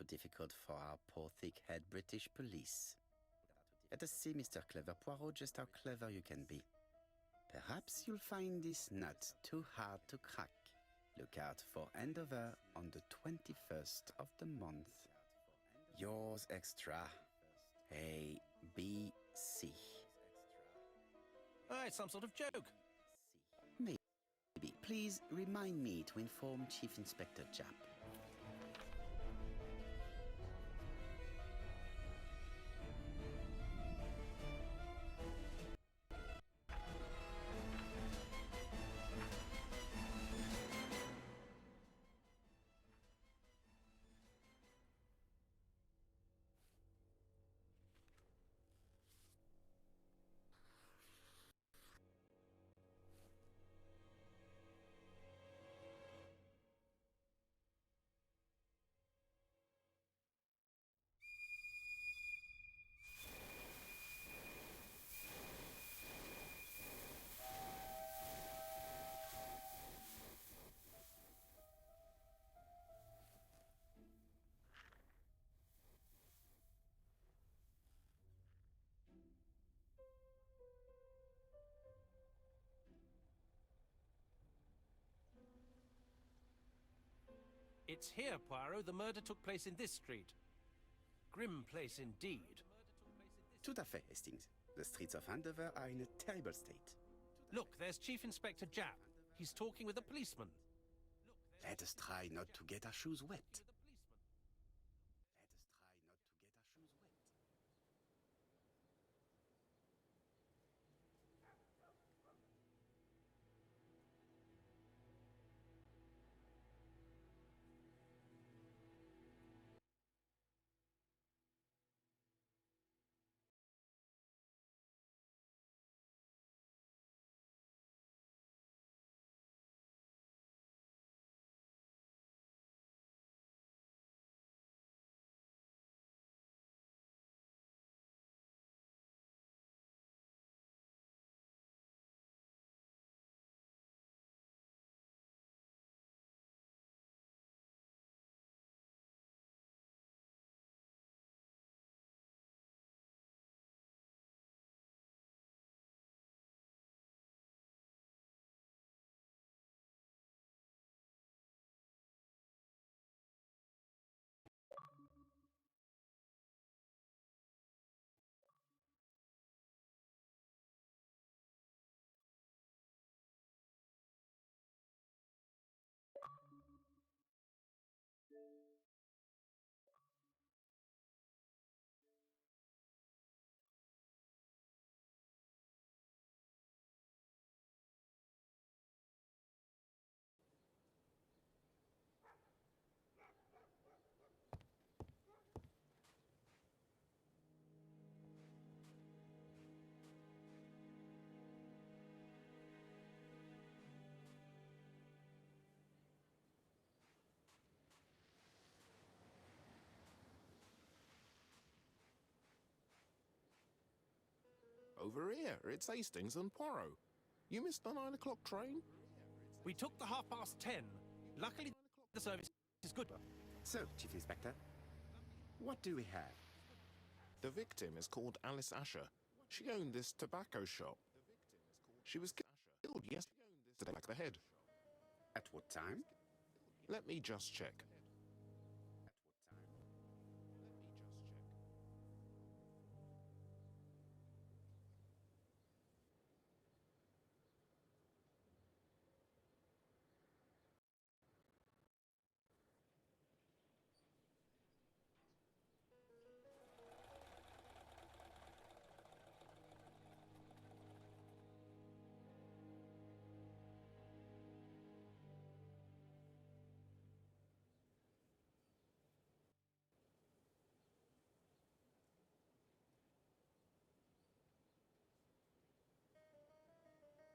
too difficult for our poor thick-head British police. Let us see, Mr. Clever Poirot, just how clever you can be. Perhaps you'll find this nut too hard to crack. Look out for Andover on the 21st of the month. Yours extra. A, B, C. Oh, it's some sort of joke. Maybe. Please remind me to inform Chief Inspector Japp. It's here, Poirot. The murder took place in this street. Grim place indeed. Tout à fait, Hastings. The streets of Andover are in a terrible state. Look, there's Chief Inspector Japp. He's talking with a policeman. Let us try not to get our shoes wet. Let us try not to get our shoes wet. Over here, it's Hastings and Poirot. You missed the 9 o'clock train? We took the 10:30. Luckily, the service is good. So, Chief Inspector, what do we have? The victim is called Alice Asher. She owned this tobacco shop. She was killed yesterday to the back of the head. At what time? Let me just check. At what time? Let me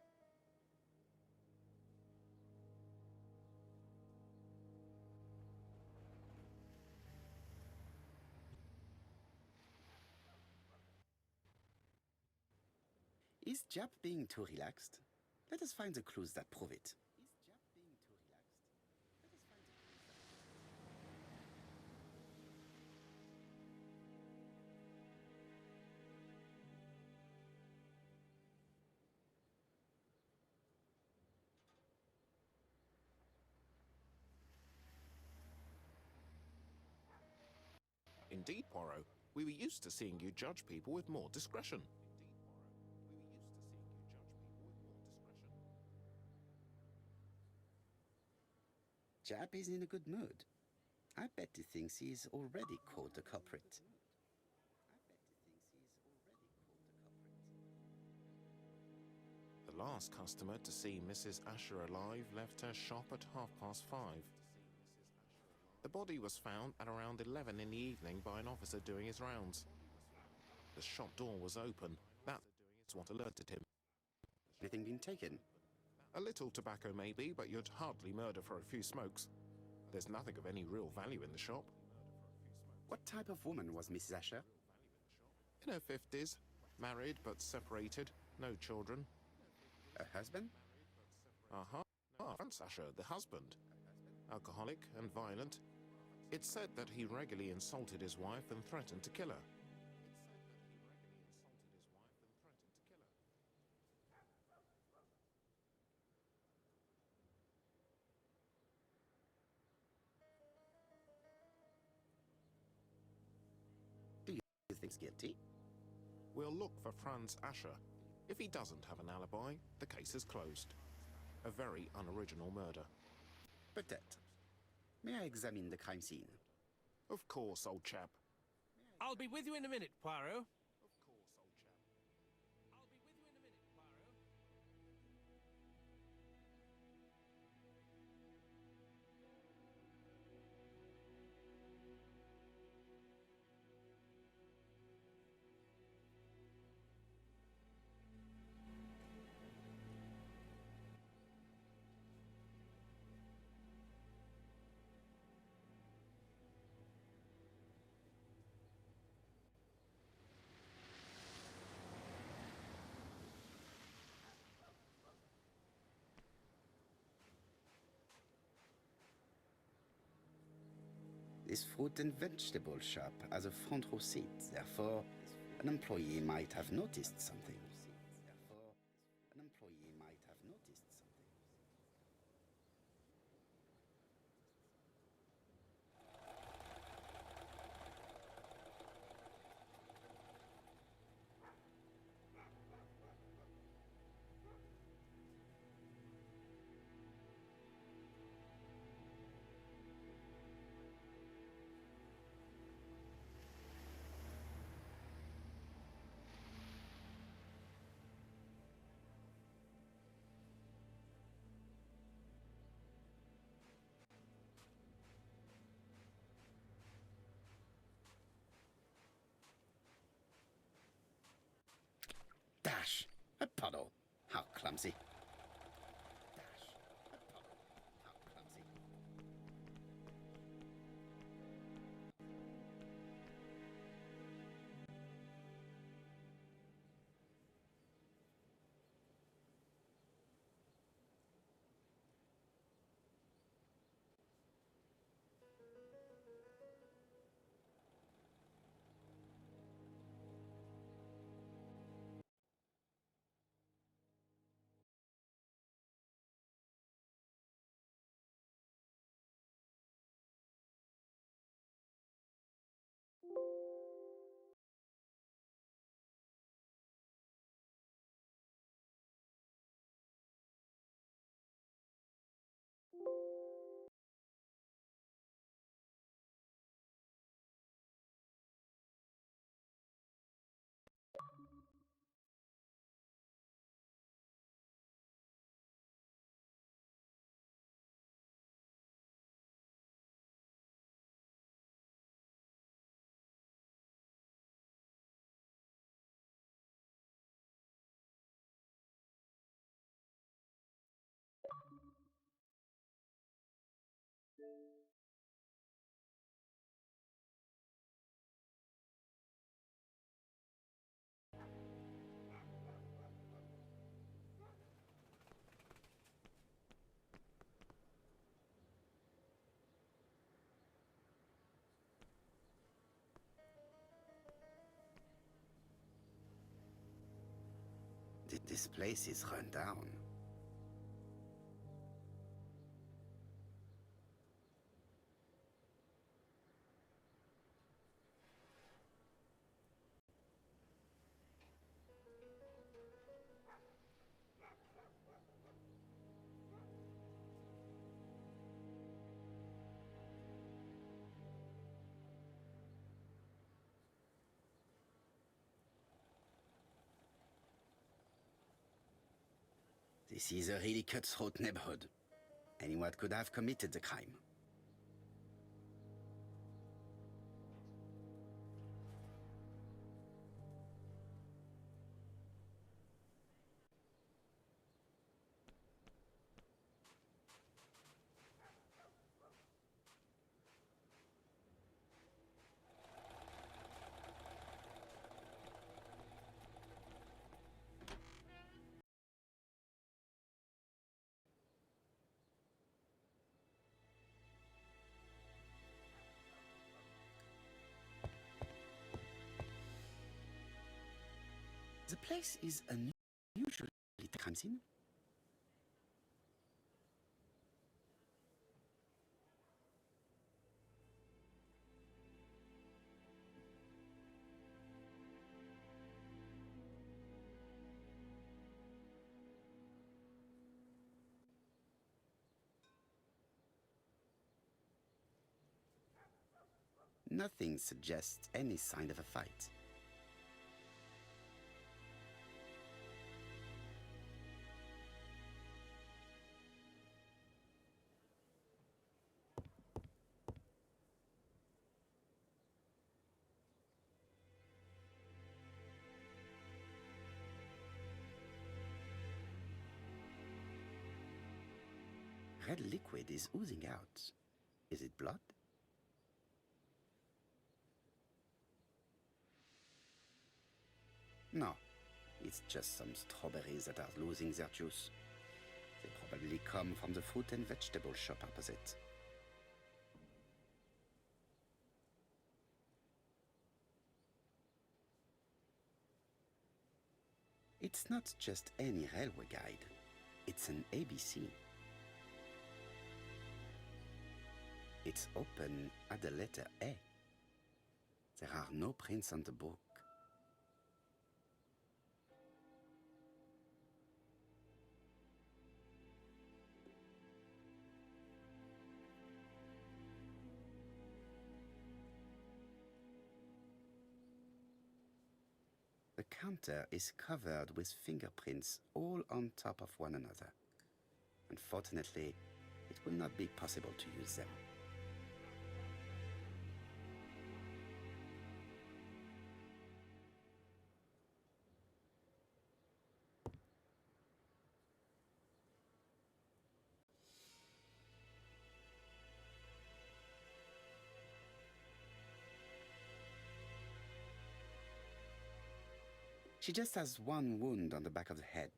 just check. Is Japp being too relaxed? Let us find the clues that prove it. Is Japp being too relaxed? Let us find the clues that prove it. indeed, Poirot. We were used to seeing you judge people with more discretion. Jap is in a good mood. I bet he thinks he's already caught the culprit. The last customer to see Mrs. Asher alive left her shop at 5:30. The body was found at around 11 in the evening by an officer doing his rounds. The shop door was open. That's what alerted him. Anything been taken? A little tobacco maybe, but you'd hardly murder for a few smokes. There's nothing of any real value in the shop. What type of woman was Mrs. Asher? In her 50s, married but separated, no children. Her husband? Franz Asher, the husband. Alcoholic and violent. It's said that he regularly insulted his wife and threatened to kill her. Do you think he's guilty? We'll look for Franz Asher. If he doesn't have an alibi, the case is closed. A very unoriginal murder. Peut-être. May I examine the crime scene? Of course, old chap. I'll be with you in a minute, Poirot. This fruit and vegetable shop has a front row seat, therefore an employee might have noticed something. Dash! A puddle! How clumsy! Dash! A puddle! How clumsy! This place is run down. This is a really cutthroat neighborhood. Anyone could have committed the crime. The place is unusually crime scene. Nothing suggests any sign of a fight. Red liquid is oozing out. Is it blood? No, it's just some strawberries that are losing their juice. They probably come from the fruit and vegetable shop opposite. It's not just any railway guide. It's an ABC. It's open at the letter A. There are no prints on the book. The counter is covered with fingerprints all on top of one another. Unfortunately, it will not be possible to use them. She just has one wound on the back of the head.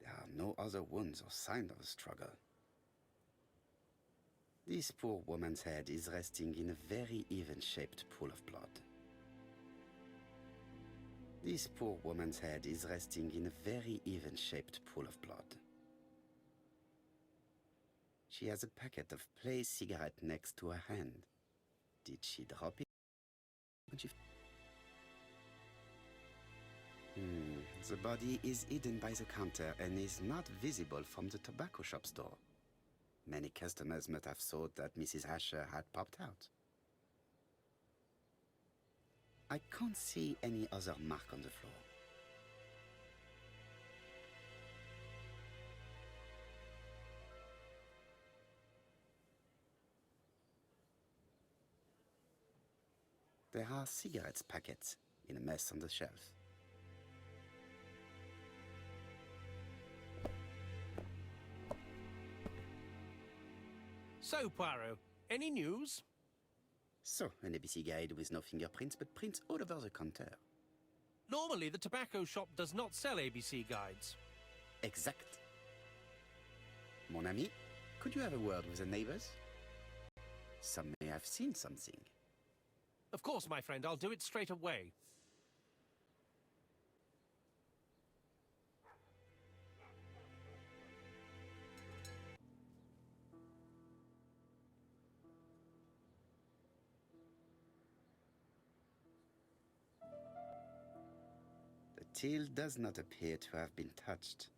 There are no other wounds or signs of a struggle. This poor woman's head is resting in a very even-shaped pool of blood. This poor woman's head is resting in a very even-shaped pool of blood. She has a packet of Play cigarette next to her hand. Did she drop it when she... The body is hidden by the counter and is not visible from the tobacco shop's door. Many customers must have thought that Mrs. Asher had popped out. I can't see any other mark on the floor. There are cigarette packets in a mess on the shelf. So, Poirot, any news? So, an ABC guide with no fingerprints, but prints all over the counter. Normally, the tobacco shop does not sell ABC guides. Exact. Mon ami, could you have a word with the neighbors? Some may have seen something. Of course, my friend, I'll do it straight away. The till does not appear to have been touched.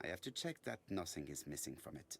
I have to check that nothing is missing from it.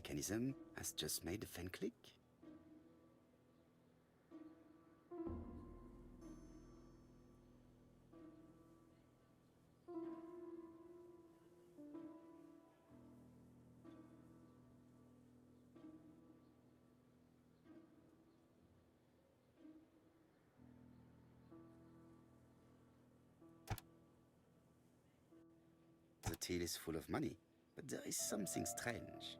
mechanism has just made the fan click. The till is full of money, but there is something strange.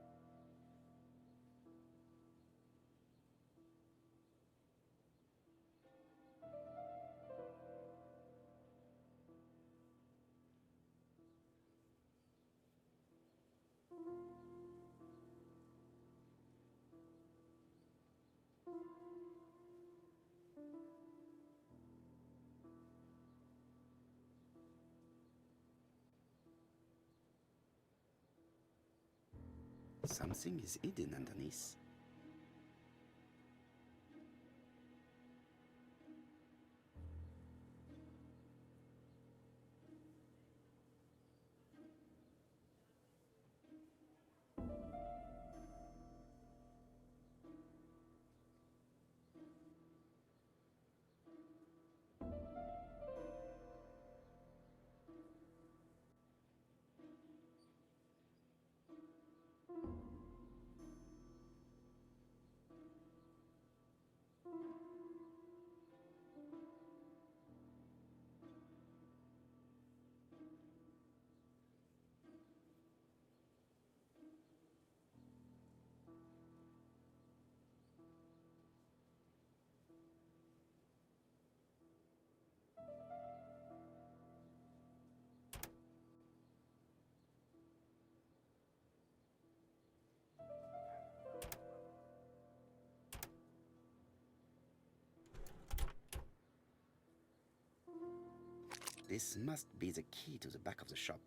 Something is hidden underneath. This must be the key to the back of the shop.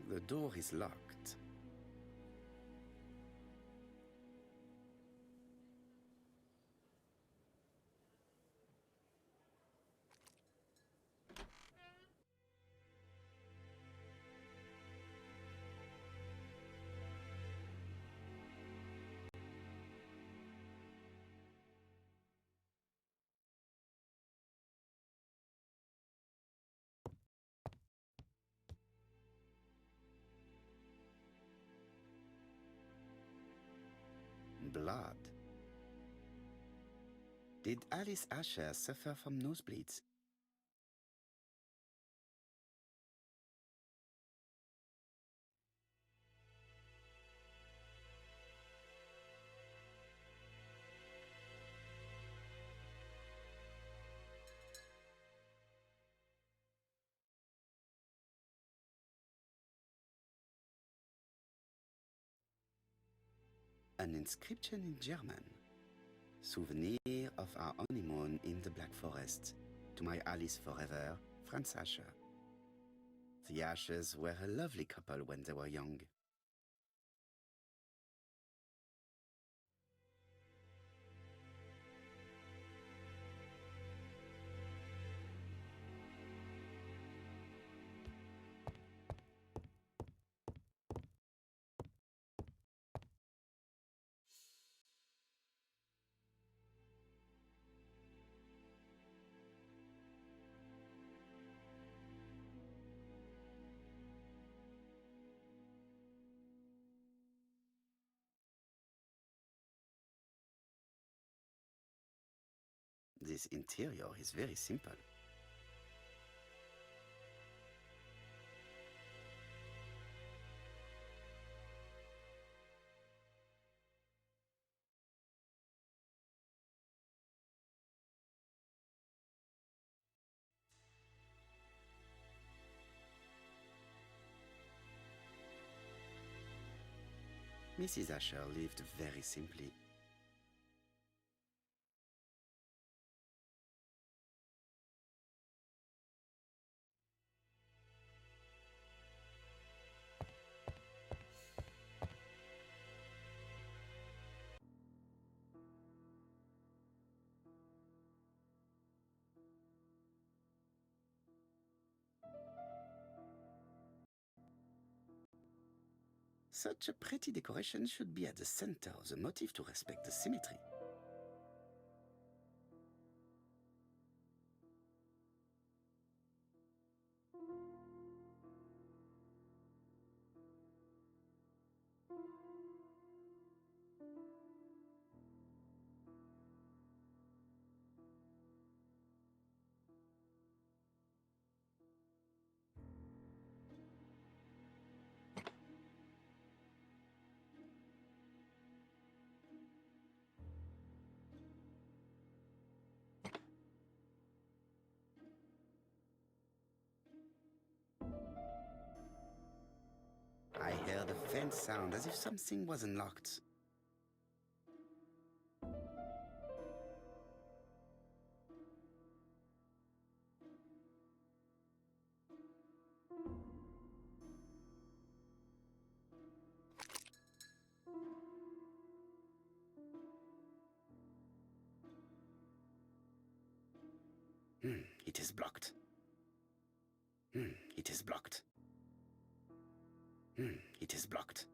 The door is locked. Blood. Did Alice Asher suffer from nosebleeds? An inscription in German. Souvenir of our honeymoon in the Black Forest. To my Alice forever, Franz Asher. The Ashers were a lovely couple when they were young. This interior is very simple. Mrs. Asher lived very simply. Such a pretty decoration should be at the center of the motif to respect the symmetry. I heard a faint sound as if something was unlocked. It is blocked. It is blocked. It is blocked.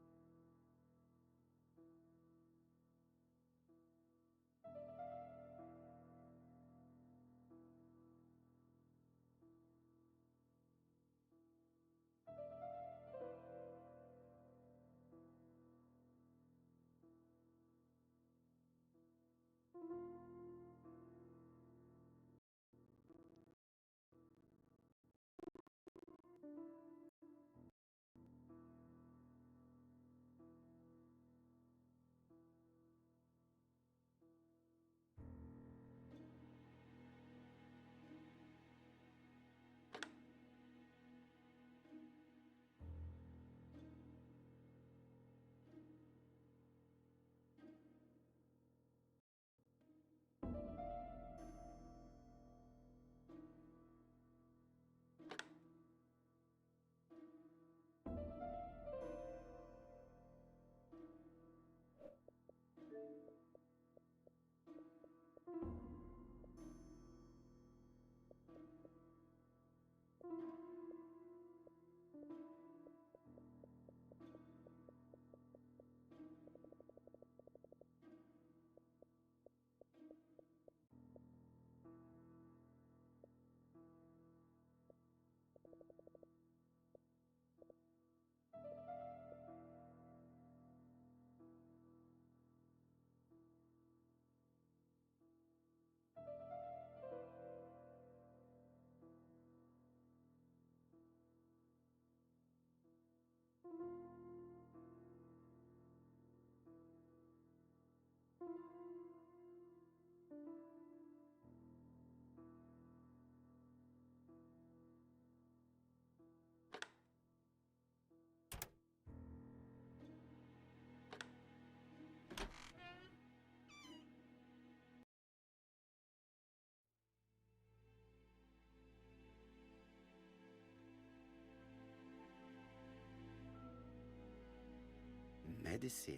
Medicine.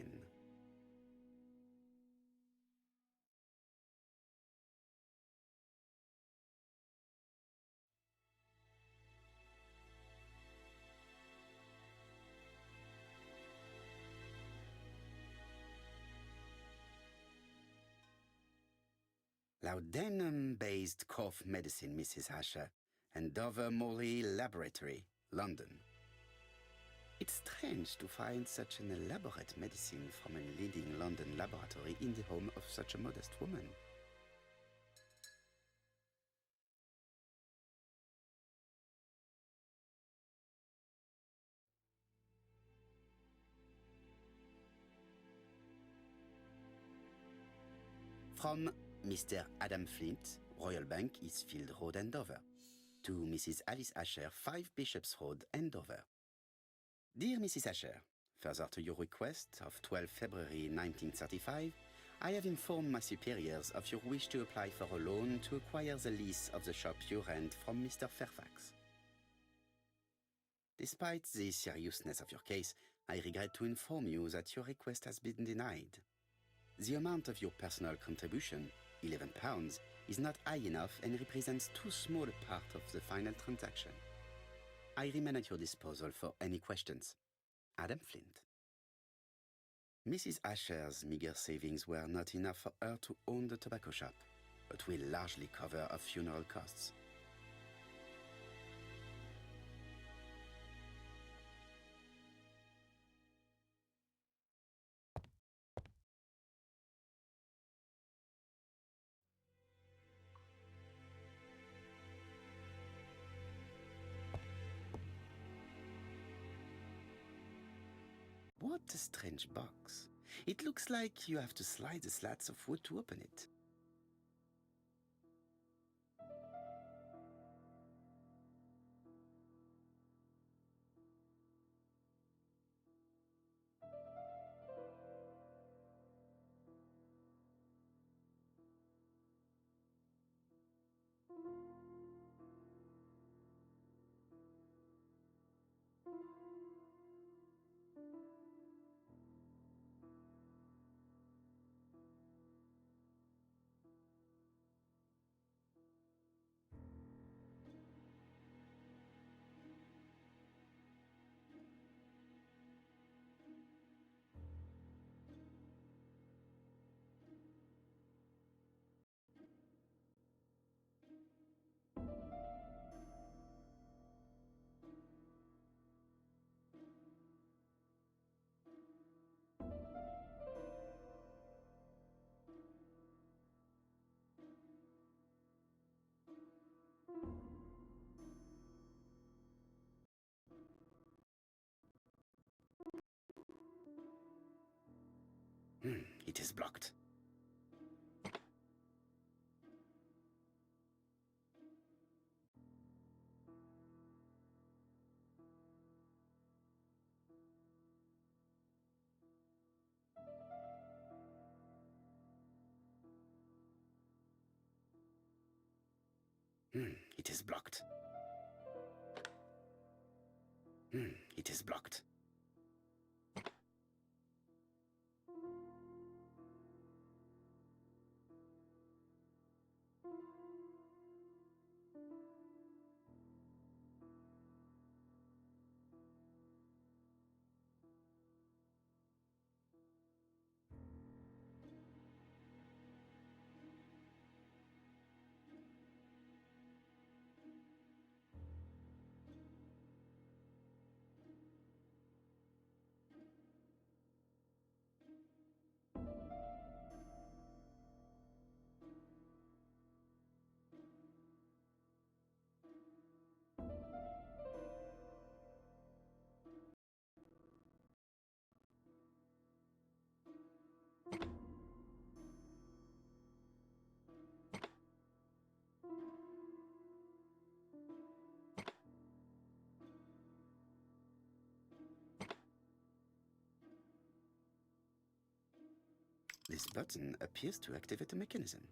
Laudanum-based cough medicine, Mrs. Asher, and Dover Morley Laboratory, London. It's strange to find such an elaborate medicine from a leading London laboratory in the home of such a modest woman. From Mr. Adam Flint, Royal Bank, Eastfield Road, Andover, to Mrs. Alice Asher, 5 Bishops Road, Andover. Dear Mrs. Asher, further to your request of 12 February 1935, I have informed my superiors of your wish to apply for a loan to acquire the lease of the shop you rent from Mr. Fairfax. Despite the seriousness of your case, I regret to inform you that your request has been denied. The amount of your personal contribution, £11, is not high enough and represents too small a part of the final transaction. I remain at your disposal for any questions. Adam Flint. Mrs. Asher's meager savings were not enough for her to own the tobacco shop, but will largely cover her funeral costs. What a strange box. It looks like you have to slide the slats of wood to open it. It is blocked. It is blocked. It is blocked. This button appears to activate the mechanism.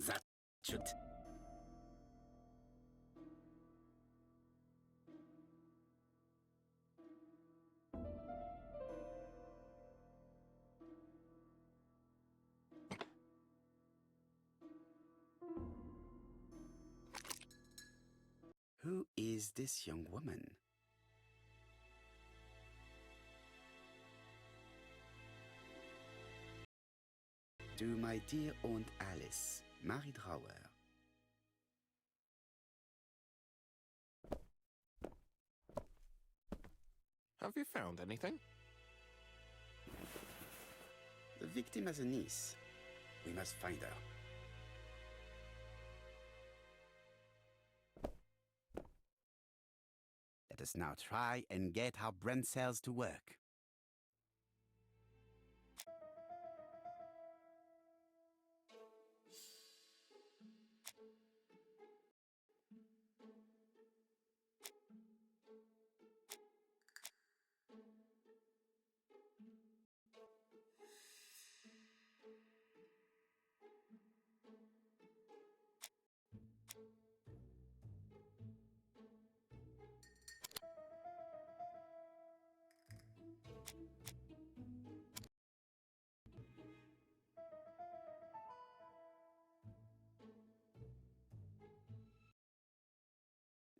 That should... Who is this young woman? To my dear Aunt Alice, Marie Drower. Have you found anything? The victim has a niece. We must find her. Let us now try and get our brain cells to work.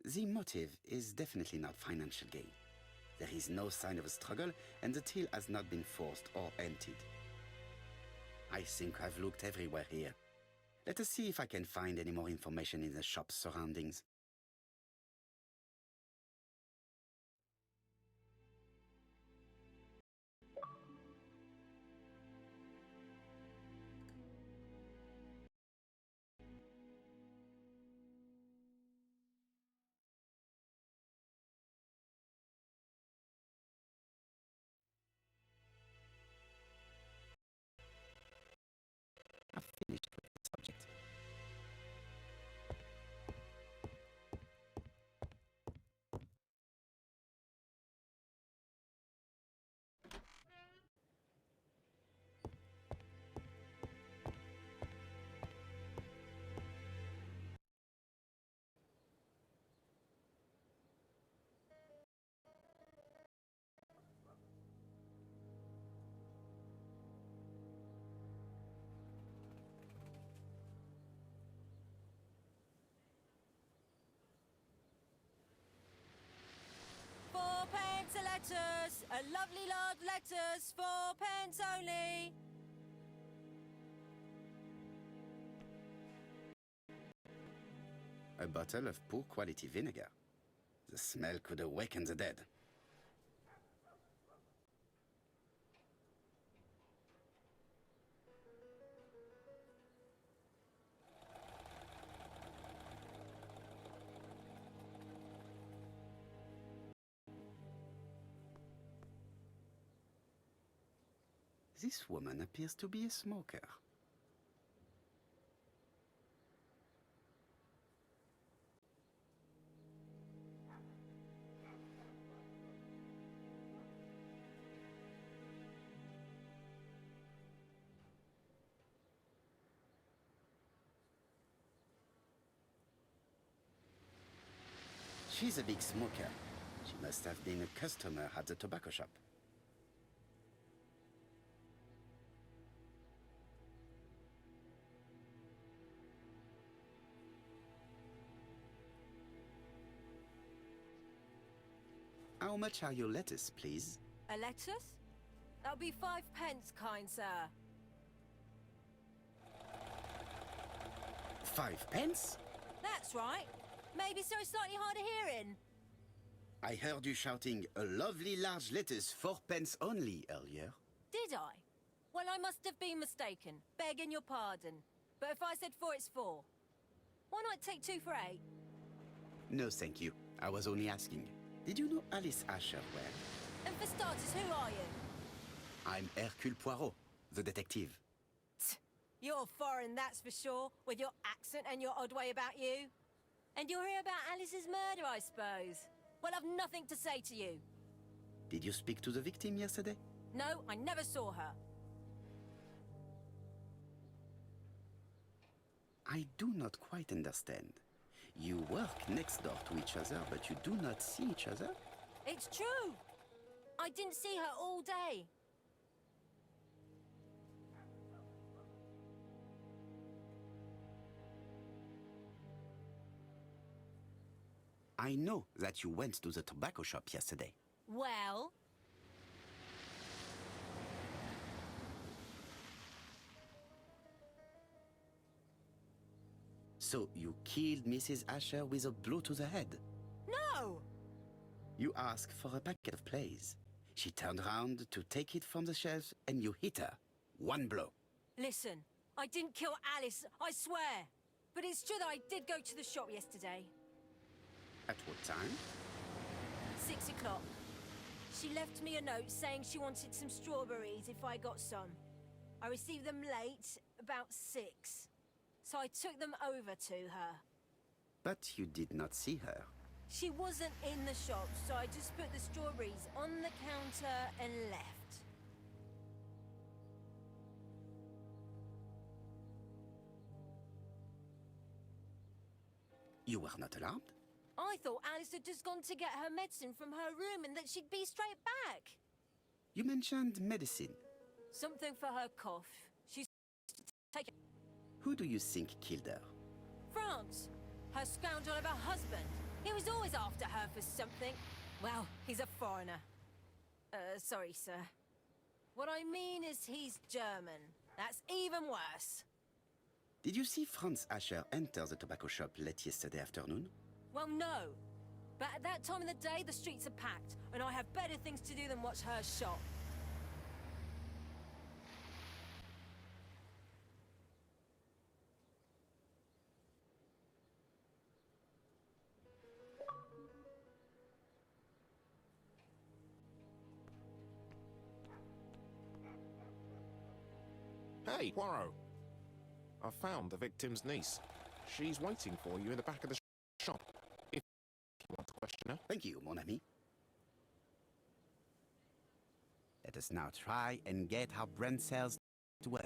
The motive is definitely not financial gain. There is no sign of a struggle, and the till has not been forced or emptied. I think I've looked everywhere here. Let us see if I can find any more information in the shop's surroundings. I've finished with the subject. Letters, a lovely large letters, 4p only. A bottle of poor quality vinegar. The smell could awaken the dead. This woman appears to be a smoker. She's a big smoker. She must have been a customer at the tobacco shop. How much are your lettuce, please? A lettuce? That'll be 5p, kind sir. 5p? That's right. Maybe so slightly hard of hearing. I heard you shouting a lovely large lettuce, 4p only earlier. Did I? Well, I must have been mistaken. Begging your pardon. But if I said 4, it's 4. Why not take 2 for 8? No, thank you. I was only asking. Did you know Alice Asher well? And for starters, who are you? I'm Hercule Poirot, the detective. You're foreign, that's for sure, with your accent and your odd way about you. And you're here about Alice's murder, I suppose. Well, I've nothing to say to you. Did you speak to the victim yesterday? No, I never saw her. I do not quite understand. You work next door to each other, but you do not see each other? It's true. I didn't see her all day. I know that you went to the tobacco shop yesterday. Well? So you killed Mrs. Asher with a blow to the head? No! You asked for a packet of plays. She turned around to take it from the shelves and you hit her. One blow. Listen, I didn't kill Alice, I swear. But it's true that I did go to the shop yesterday. At what time? 6 o'clock. She left me a note saying she wanted some strawberries if I got some. I received them late, about 6. So I took them over to her. But you did not see her. She wasn't in the shop, so I just put the strawberries on the counter and left. You were not alarmed? I thought Alice had just gone to get her medicine from her room and that she'd be straight back. You mentioned medicine. Something for her cough. She's take it. Who do you think killed her? France. Her scoundrel of a husband. He was always after her for something. Well, he's a foreigner. Sorry, sir. What I mean is he's German. That's even worse. Did you see Franz Asher enter the tobacco shop late yesterday afternoon? Well, no. But at that time of the day, the streets are packed, and I have better things to do than watch her shop. Hey, Poirot. I found the victim's niece. She's waiting for you in the back of the shop, if you want to question her. Thank you, mon ami. Let us now try and get our brain cells to work.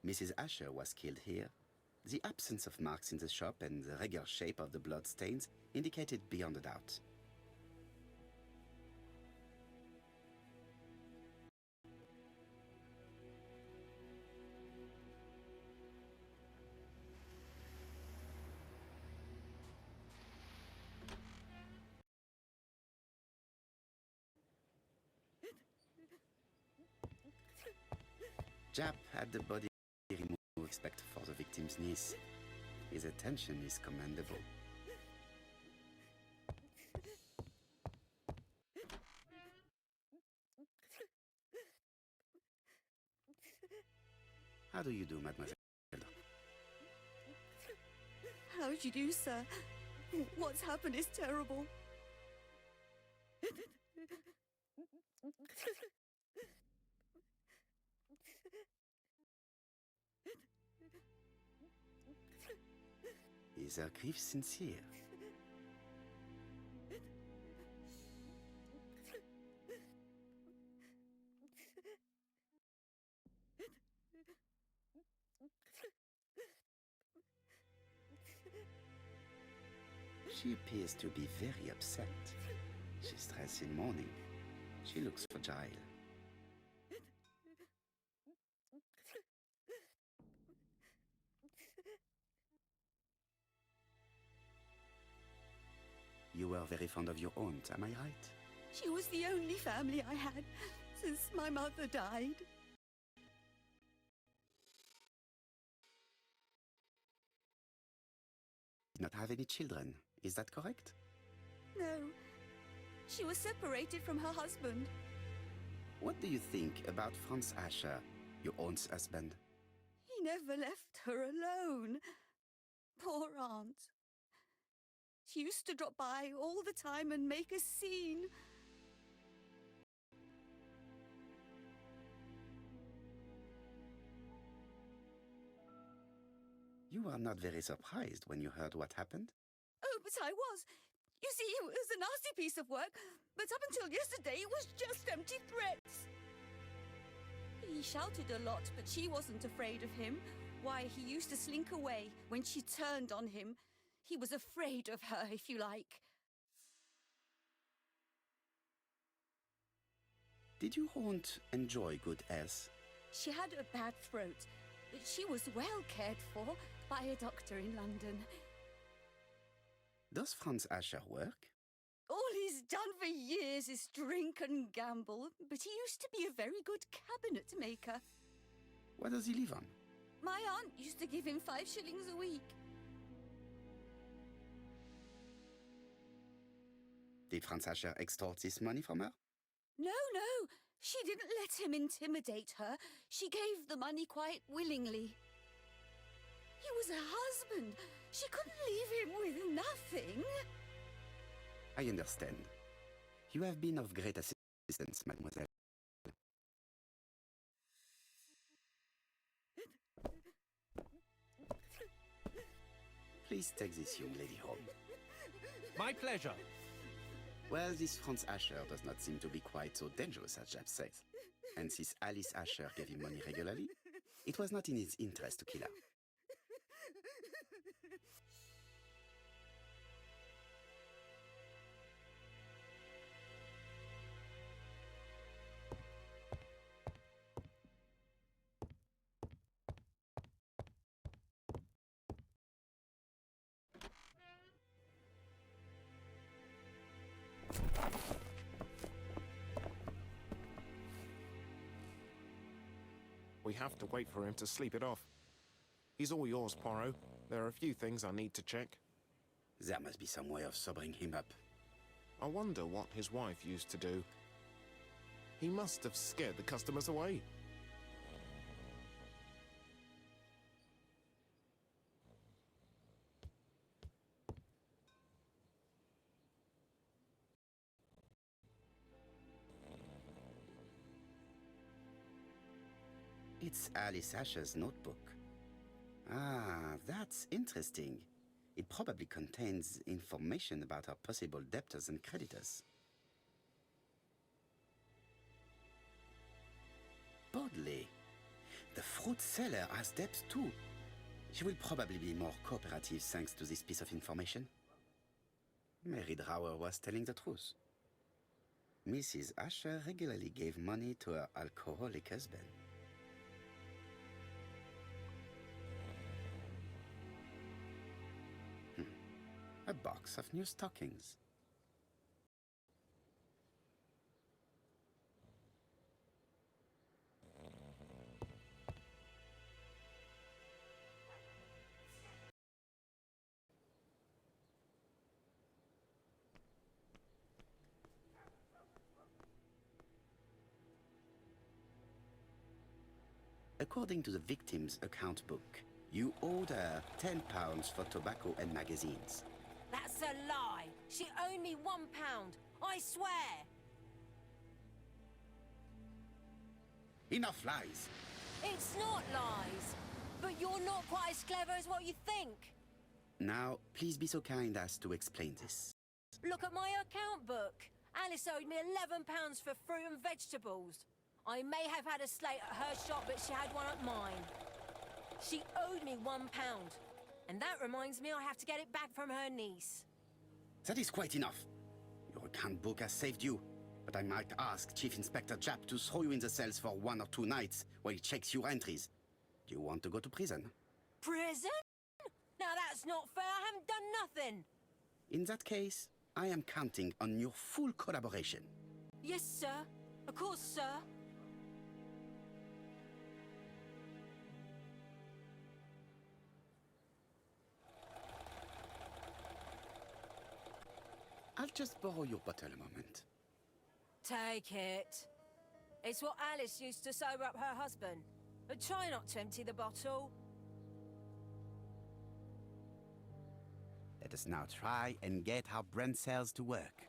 Mrs. Asher was killed here. The absence of marks in the shop and the regular shape of the blood stains indicated beyond a doubt. Jap had the body removed except for the victim's niece. His attention is commendable. How do you do, mademoiselle? How do you do, sir? What's happened is terrible. Is her grief sincere? She appears to be very upset. She's dressed in mourning. She looks fragile. You were very fond of your aunt, am I right? She was the only family I had since my mother died. Did not have any children, is that correct? No. She was separated from her husband. What do you think about Franz Asher, your aunt's husband? He never left her alone. Poor aunt. She used to drop by all the time and make a scene. You are not very surprised when you heard what happened? Oh, but I was. You see, it was a nasty piece of work, but up until yesterday it was just empty threats. He shouted a lot, but she wasn't afraid of him. Why, he used to slink away when she turned on him. He was afraid of her, if you like. Did your aunt enjoy good health? She had a bad throat, but she was well cared for by a doctor in London. Does Franz Asher work? All he's done for years is drink and gamble, but he used to be a very good cabinet maker. What does he live on? My aunt used to give him 5 shillings a week. Did Franz Asher extort this money from her? No, no. She didn't let him intimidate her. She gave the money quite willingly. He was a husband. She couldn't leave him with nothing. I understand. You have been of great assistance, mademoiselle. Please take this young lady home. My pleasure. Well, this Franz Asher does not seem to be quite so dangerous as Jab says. And since Alice Asher gave him money regularly, it was not in his interest to kill her. We have to wait for him to sleep it off. He's all yours, Poirot. There are a few things I need to check. There must be some way of sobering him up. I wonder what his wife used to do. He must have scared the customers away. It's Alice Asher's notebook. Ah, that's interesting. It probably contains information about her possible debtors and creditors. Bodley. The fruit seller has debts too. She will probably be more cooperative thanks to this piece of information. Mary Drower was telling the truth. Mrs. Asher regularly gave money to her alcoholic husband. A box of new stockings. According to the victim's account book, you owed her £10 for tobacco and magazines. That's a lie. She owed me £1. I swear. Enough lies! It's not lies. But you're not quite as clever as what you think. Now, please be so kind as to explain this. Look at my account book. Alice owed me £11 for fruit and vegetables. I may have had a slate at her shop, but she had one at mine. She owed me £1. And that reminds me I have to get it back from her niece. That is quite enough. Your account book has saved you, but I might ask Chief Inspector Japp to throw you in the cells for 1 or 2 nights while he checks your entries. Do you want to go to prison? Prison? Now that's not fair. I haven't done nothing. In that case, I am counting on your full collaboration. Yes, sir. Of course, sir. I'll just borrow your bottle a moment. Take it. It's what Alice used to sober up her husband. But try not to empty the bottle. Let us now try and get our brain cells to work.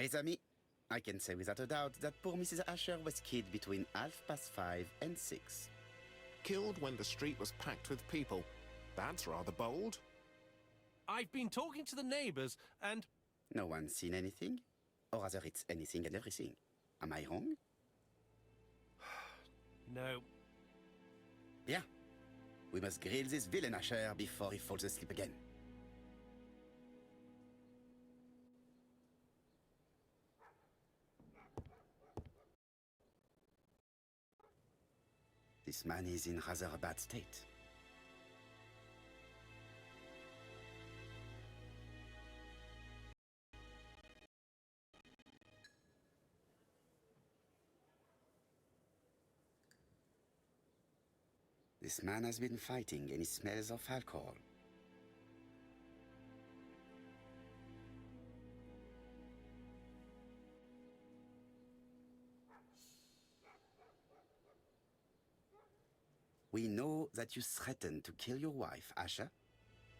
Mes amis, I can say without a doubt that poor Mrs. Asher was killed between 5:30 and 6. Killed when the street was packed with people. That's rather bold. I've been talking to the neighbors, and No one's seen anything? Or rather, it's anything and everything. Am I wrong? no. Bien. We must grill this villain Asher before he falls asleep again. This man is in rather a bad state. This man has been fighting and he smells of alcohol. We know that you threatened to kill your wife, Asher.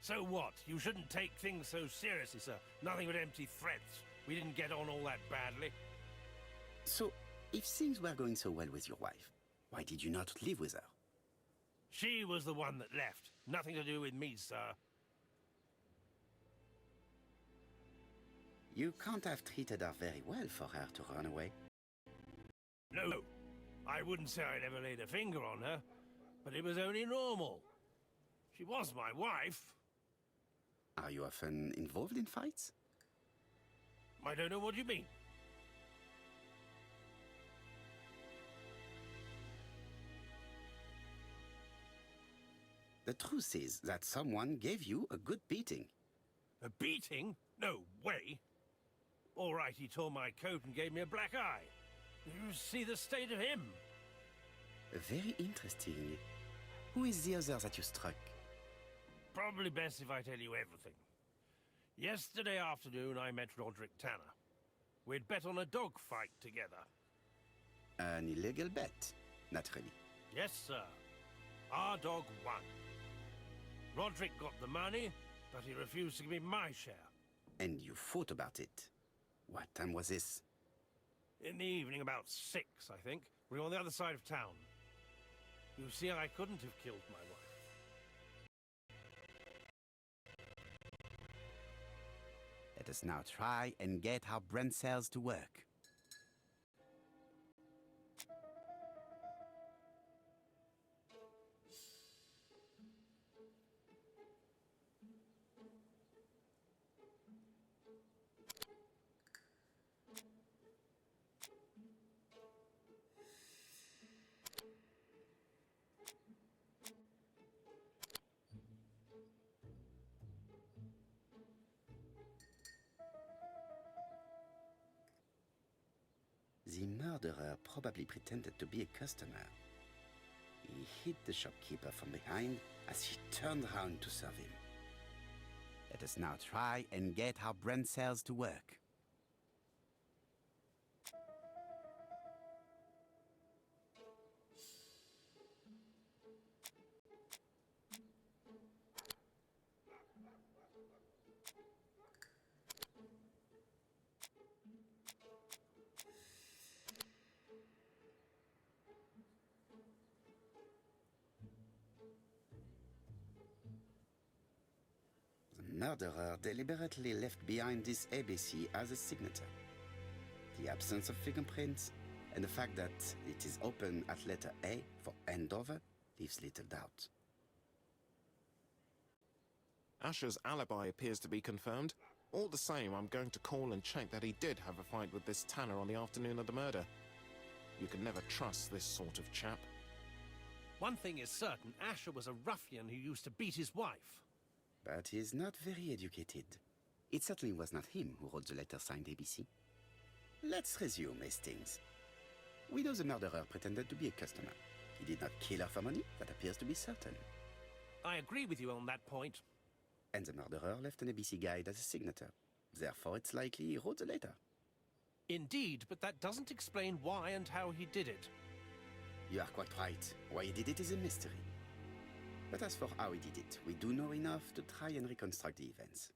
So what? You shouldn't take things so seriously, sir. Nothing but empty threats. We didn't get on all that badly. So, if things were going so well with your wife, why did you not live with her? She was the one that left. Nothing to do with me, sir. You can't have treated her very well for her to run away. No, I wouldn't say I'd ever laid a finger on her, but it was only normal. She was my wife. Are you often involved in fights? I don't know what you mean. The truth is that someone gave you a good beating. A beating? No way. All right, he tore my coat and gave me a black eye. You see the state of him? Very interesting. Who is the other that you struck? Probably best if I tell you everything. Yesterday afternoon, I met Roderick Tanner. We'd bet on a dog fight together. An illegal bet, naturally. Yes, sir. Our dog won. Roderick got the money, but he refused to give me my share. And you fought about it. What time was this? In the evening, about 6, I think. We were on the other side of town. You see, I couldn't have killed my wife. Let us now try and get our brain cells to work. The murderer probably pretended to be a customer. He hit the shopkeeper from behind as he turned round to serve him. Let us now try and get our brain cells to work. The murderer deliberately left behind this ABC as a signature. The absence of fingerprints and the fact that it is open at letter A for Andover leaves little doubt. Asher's alibi appears to be confirmed. All the same, I'm going to call and check that he did have a fight with this Tanner on the afternoon of the murder. You can never trust this sort of chap. One thing is certain, Asher was a ruffian who used to beat his wife. But he is not very educated. It certainly was not him who wrote the letter signed ABC. Let's resume, Hastings. We know the murderer pretended to be a customer. He did not kill her for money, that appears to be certain. I agree with you on that point. And the murderer left an ABC guide as a signature. Therefore, it's likely he wrote the letter. Indeed, but that doesn't explain why and how he did it. You are quite right. Why he did it is a mystery. But as for how he did it, we do know enough to try and reconstruct the events.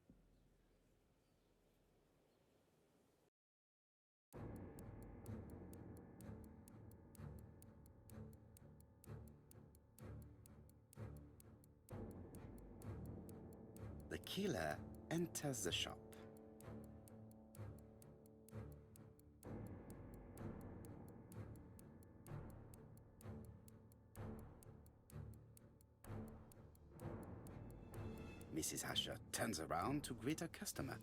killer enters the shop. Mrs. Asher turns around to greet her customer.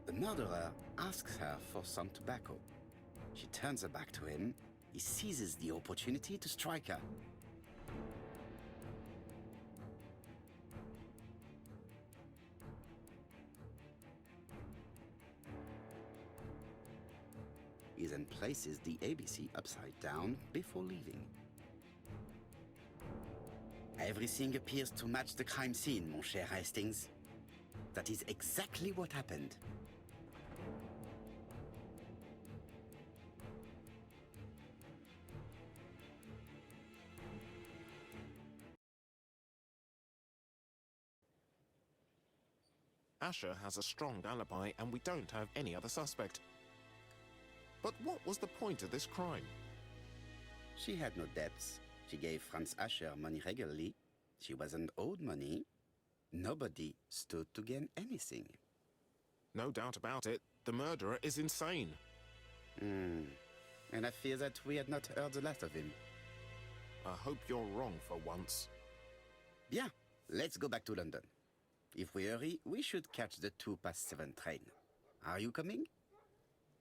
The murderer asks her for some tobacco. She turns her back to him. He seizes the opportunity to strike her. He then places the ABC upside down before leaving. Everything appears to match the crime scene, mon cher Hastings. That is exactly what happened. Asher has a strong alibi and we don't have any other suspect. But what was the point of this crime? She had no debts. She gave Franz Asher money regularly. She wasn't owed money. Nobody stood to gain anything. No doubt about it, the murderer is insane. And I fear that we had not heard the last of him. I hope you're wrong for once. Bien, let's go back to London. If we hurry, we should catch the 7:02 train. Are you coming?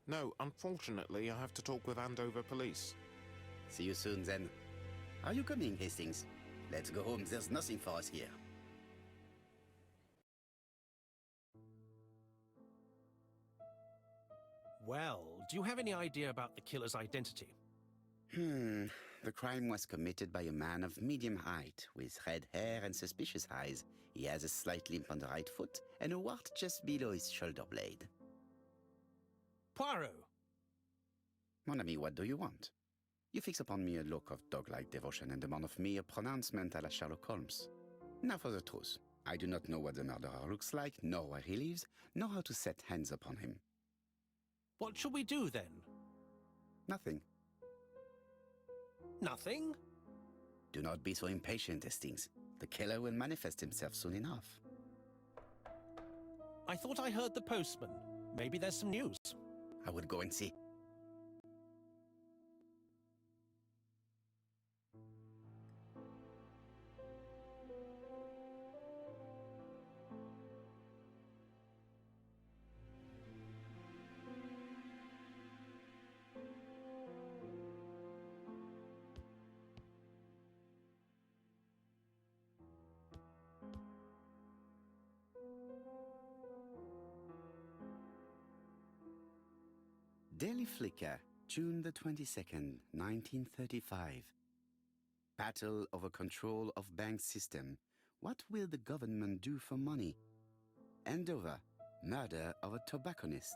No, unfortunately, I have to talk with Andover police. See you soon, then. Are you coming, Hastings? Let's go home. There's nothing for us here. Well, do you have any idea about the killer's identity? The crime was committed by a man of medium height, with red hair and suspicious eyes. He has a slight limp on the right foot and a wart just below his shoulder blade. Poirot! Mon ami, what do you want? You fix upon me a look of dog-like devotion and demand of me a pronouncement à la Sherlock Holmes. Now for the truth. I do not know what the murderer looks like, nor where he lives, nor how to set hands upon him. What shall we do, then? Nothing. Nothing? Do not be so impatient, Hastings. The killer will manifest himself soon enough. I thought I heard the postman. Maybe there's some news. I would go and see. Daily Flicker, June the 22nd, 1935. Battle over control of bank system. What will the government do for money? Andover, murder of a tobacconist.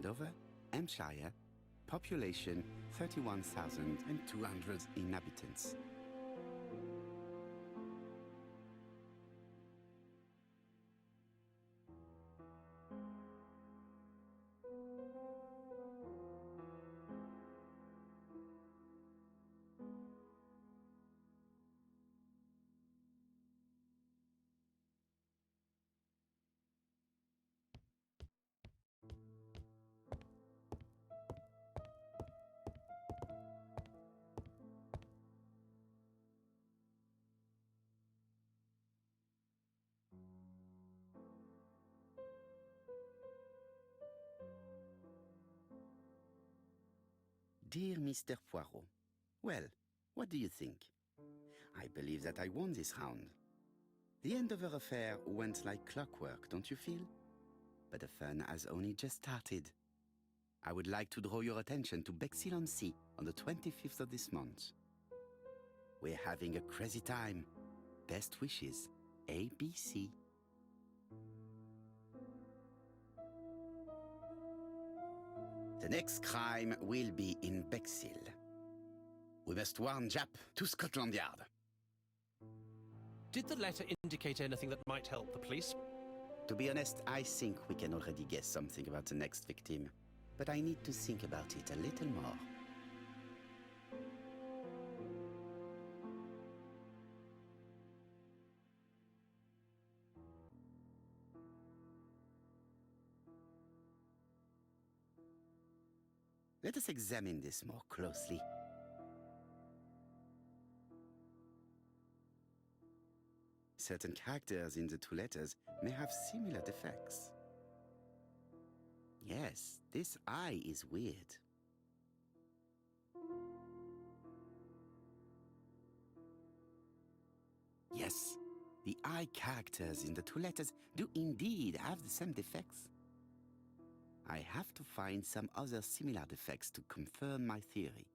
Andover, Hampshire, population 31,200 inhabitants. Dear Mr. Poirot, well, what do you think? I believe that I won this round. The end of our affair went like clockwork, don't you feel? But the fun has only just started. I would like to draw your attention to Bexhill-on-Sea on the 25th of this month. We're having a crazy time. Best wishes, ABC. The next crime will be in Bexhill. We must warn Jap to Scotland Yard. Did the letter indicate anything that might help the police? To be honest, I think we can already guess something about the next victim. But I need to think about it a little more. Let us examine this more closely. Certain characters in the two letters may have similar defects. Yes, this I is weird. Yes, the I characters in the two letters do indeed have the same defects. I have to find some other similar defects to confirm my theory.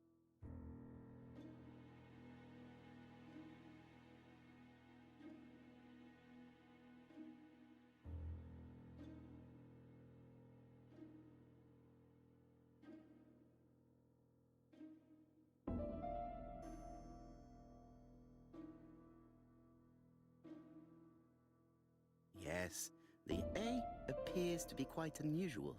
Yes, the A appears to be quite unusual.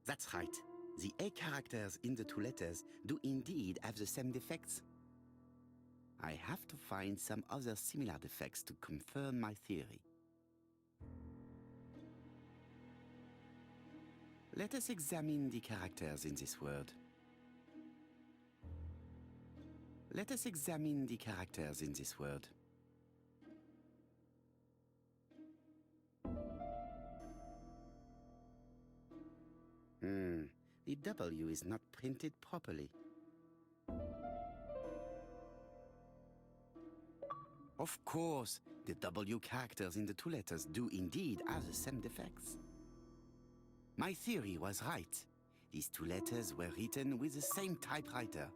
That's right. The A characters in the two letters do indeed have the same defects. I have to find some other similar defects to confirm my theory. Let us examine the characters in this word. Let us examine the characters in this word. The W is not printed properly. Of course, the W characters in the two letters do indeed have the same defects. My theory was right. These two letters were written with the same typewriter.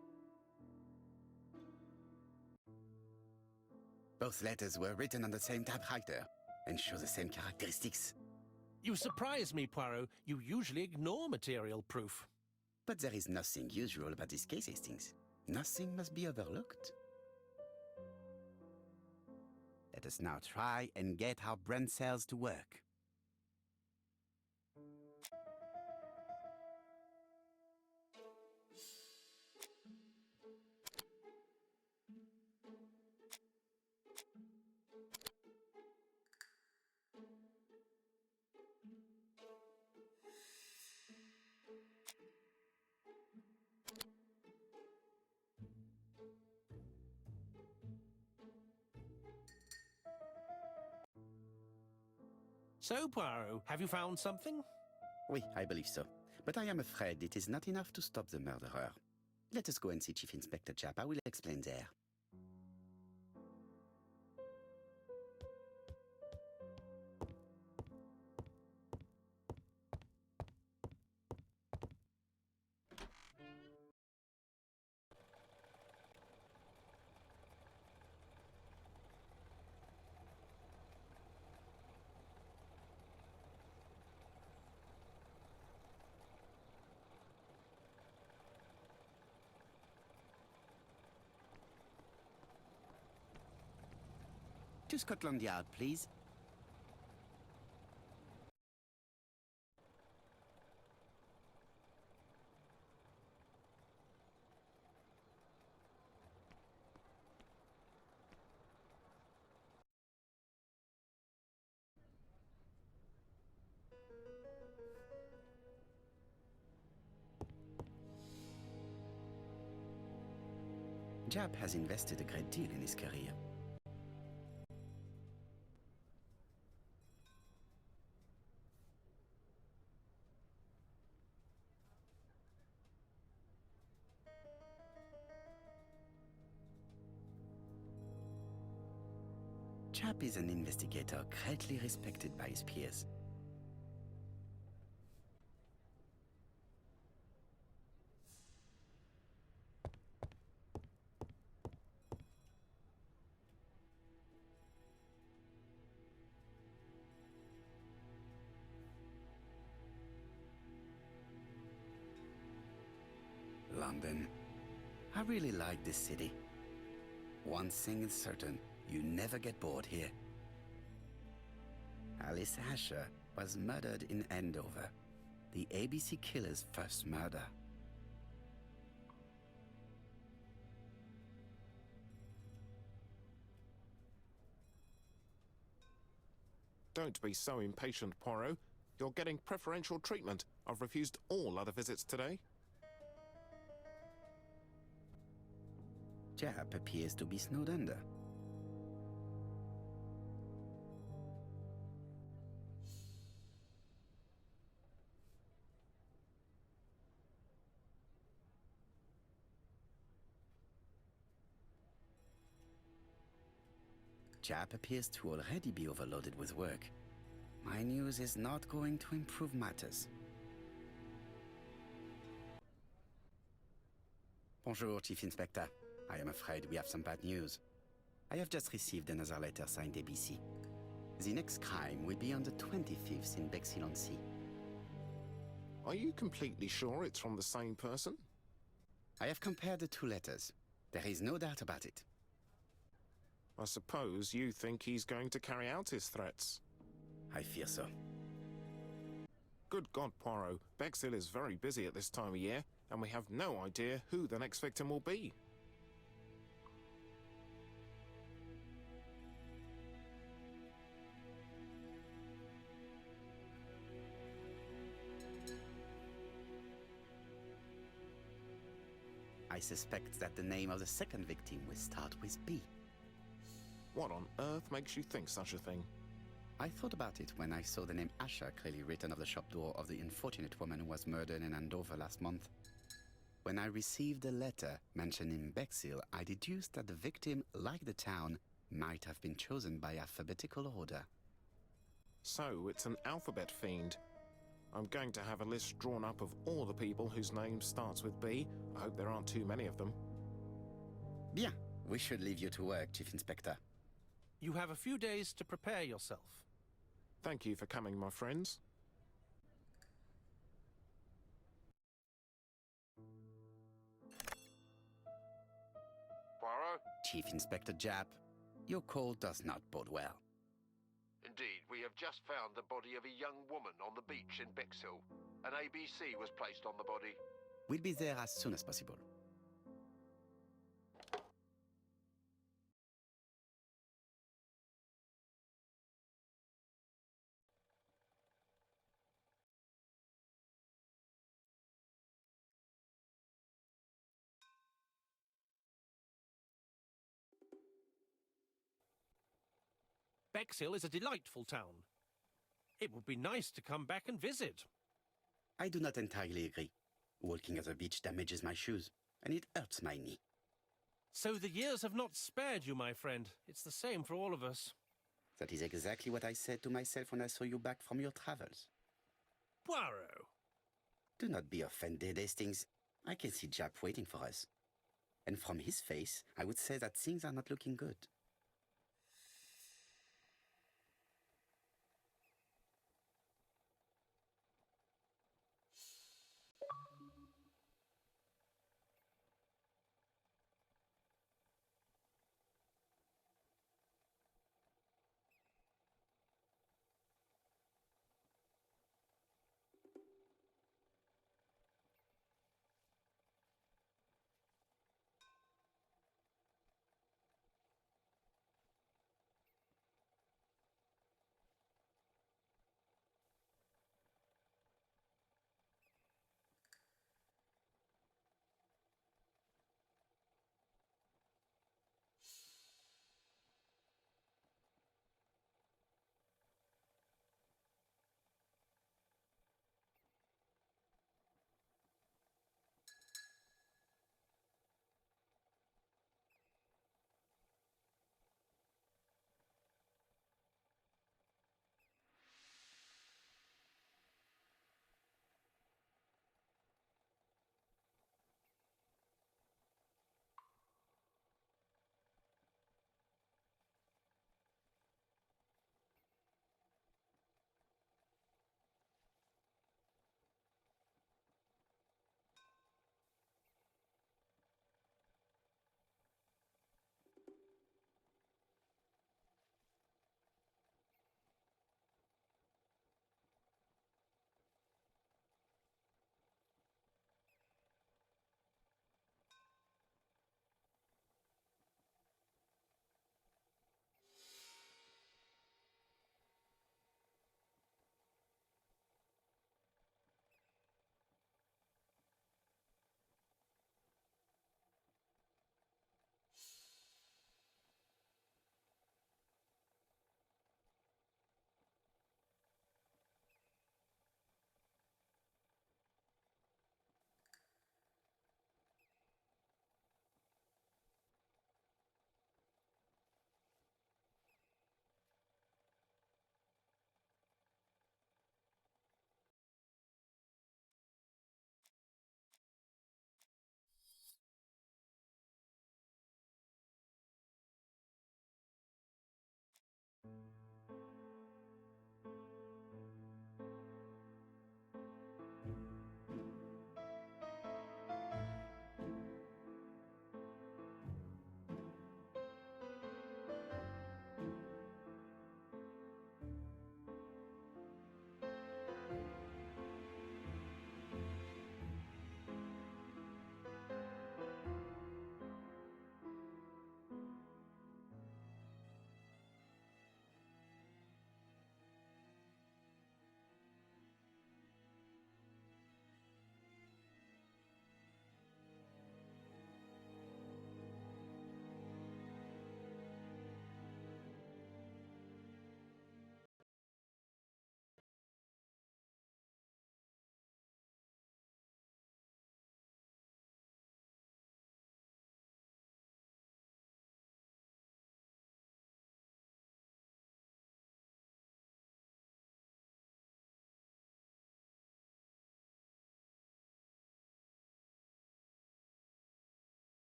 Both letters were written on the same typewriter and show the same characteristics. You surprise me, Poirot. You usually ignore material proof. But there is nothing usual about this case, Hastings. Nothing must be overlooked. Let us now try and get our brain cells to work. So, Poirot, have you found something? Oui, I believe so. But I am afraid it is not enough to stop the murderer. Let us go and see Chief Inspector Japp. I will explain there. To Scotland Yard, please. Jap has invested a great deal in his career. Jap is an investigator greatly respected by his peers. London. I really like this city. One thing is certain, you never get bored here. Alice Asher was murdered in Andover, the ABC killer's first murder. Don't be so impatient, Poirot. You're getting preferential treatment. I've refused all other visits today. Jap appears to be snowed under. Jap appears to already be overloaded with work. My news is not going to improve matters. Bonjour, Chief Inspector. I am afraid we have some bad news. I have just received another letter signed ABC. The next crime will be on the 25th in Bexhill-on-Sea. Are you completely sure it's from the same person? I have compared the two letters. There is no doubt about it. I suppose you think he's going to carry out his threats. I fear so. Good God, Poirot. Bexhill is very busy at this time of year, and we have no idea who the next victim will be. I suspect that the name of the second victim will start with B. What on earth makes you think such a thing? I thought about it when I saw the name Asher clearly written on the shop door of the unfortunate woman who was murdered in Andover last month. When I received a letter mentioning Bexhill, I deduced that the victim, like the town, might have been chosen by alphabetical order. So, it's an alphabet fiend. I'm going to have a list drawn up of all the people whose name starts with B. I hope there aren't too many of them. Bien, we should leave you to work, Chief Inspector. You have a few days to prepare yourself. Thank you for coming, my friends. Poirot? Chief Inspector Jap, your call does not bode well. Indeed, we have just found the body of a young woman on the beach in Bexhill. An ABC was placed on the body. We'll be there as soon as possible. Bexhill is a delightful town. It would be nice to come back and visit. I do not entirely agree. Walking at the beach damages my shoes, and it hurts my knee. So the years have not spared you, my friend. It's the same for all of us. That is exactly what I said to myself when I saw you back from your travels. Poirot! Do not be offended, Hastings. I can see Jap waiting for us. And from his face, I would say that things are not looking good.